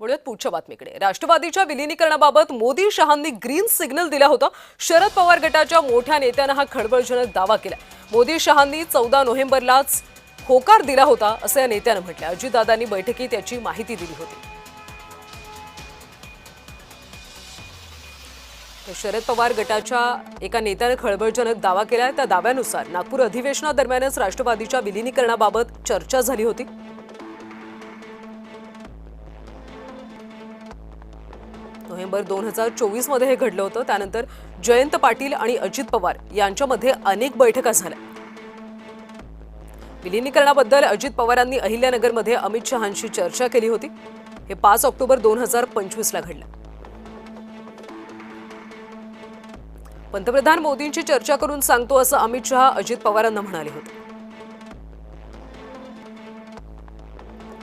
वळूयात पुढच्या बातमीकडे। राष्ट्रवादीच्या विलीनीकरणाबाबत मोदी शहांनी ग्रीन सिग्नल दिला होता। शरद पवार गटाच्या मोठ्या नेत्यानं हा खळबळजनक दावा केला। मोदी शहांनी 14 नोव्हेंबरलाच होकार दिला होता असं या नेत्यानं म्हटलं। अजितदादांनी बैठकीत याची माहिती दिली होती। शरद पवार गटाच्या एका नेत्याने खळबळजनक दावा केलाय। त्या दाव्यानुसार नागपूर अधिवेशनादरम्यानच राष्ट्रवादीच्या विलीनीकरणाबाबत चर्चा झाली होती। नोव्हेंबर 2024 मध्ये हे घडलं होतं। त्यानंतर जयंत पाटील आणि अजित पवार यांच्यामध्ये अनेक बैठका झाल्या। विलीनीकरणाबद्दल अजित पवारांनी अहिल्यानगरमध्ये अमित शहांशी चर्चा केली होती। हे 5 ऑक्टोबर 2025 ला घडलं। पंतप्रधान मोदींची चर्चा करून सांगतो असं अमित शहा अजित पवारांना म्हणाले होते।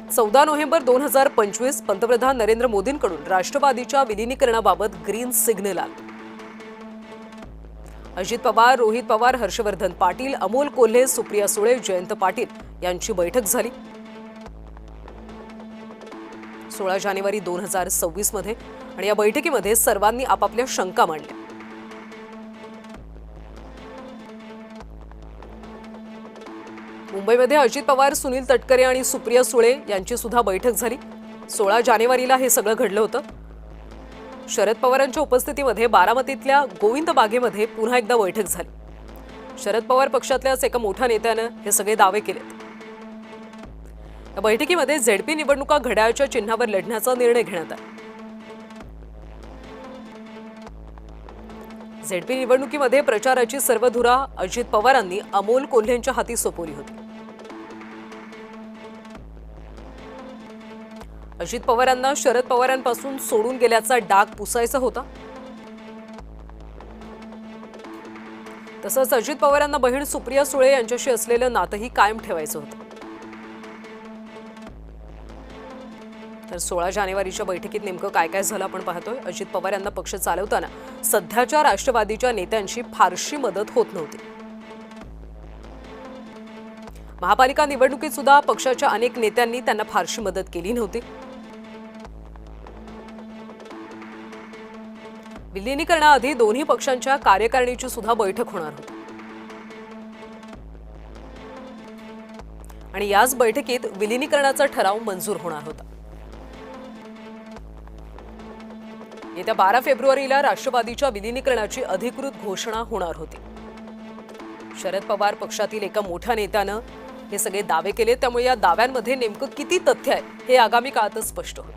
14 नोव्हेंबर 2025 पंतप्रधान नरेंद्र मोदींकडून राष्ट्रवादीच्या विलीनीकरणाबाबत ग्रीन सिग्नल आला। अजित पवार, रोहित पवार, हर्षवर्धन पाटील, अमोल कोल्हे, सुप्रिया सुळे, जयंत पाटील यांची बैठक झाली 16 जानेवारी 2026 मध्ये आणि या बैठकीमध्ये सर्वांनी आपापल्या शंका मांडल्या। मुंबईमध्ये अजित पवार, सुनील तटकरे आणि सुप्रिया सुळे यांची सुद्धा बैठक झाली। 16 जानेवारीला हे सगळं घडलं होतं। शरद पवारांच्या उपस्थितीमध्ये बारामतीतल्या गोविंद बागेमध्ये पुन्हा एकदा बैठक झाली। शरद पवार पक्षातल्याच एका मोठ्या नेत्यानं हे सगळे दावे केलेत। या बैठकीमध्ये झेडपी निवडणुका घड्याळाच्या चिन्हावर लढण्याचा निर्णय घेण्यात आला। झेडपी निवडणुकीमध्ये प्रचाराची सर्व धुरा अजित पवारांनी अमोल कोल्हेंच्या हाती सोपवली होती। अजित पवारांना शरद पवारांपासून सोडून गेल्याचा डाग पुसायचा होता। तसंच अजित पवारांना बहीण सुप्रिया सुळे यांच्याशी असलेलं नातंही कायम ठेवायचं होतं। तर 16 जानेवारीच्या बैठकीत नेमकं काय काय झालं आपण पाहतोय। अजित पवार यांना पक्ष चालवताना सध्याच्या राष्ट्रवादीच्या नेत्यांची फारशी मदत होत नव्हती। महापालिका निवडणुकीत सुद्धा पक्षाच्या अनेक नेत्यांनी त्यांना फारशी मदत केली नव्हती। विलीनीकरणाआधी दोन्ही पक्षांच्या कार्यकारिणीची सुद्धा बैठक होणार होती आणि याच बैठकीत विलीनीकरणाचा ठराव मंजूर होणार होता। येत्या 12 फेब्रुवारीला राष्ट्रवादीच्या विलीनीकरणाची अधिकृत घोषणा होणार होती। शरद पवार पक्षातील एका मोठ्या नेत्यानं हे सगळे दावे केले, त्यामुळे या दाव्यांमध्ये नेमकं किती तथ्य आहे हे आगामी काळातच स्पष्ट होईल।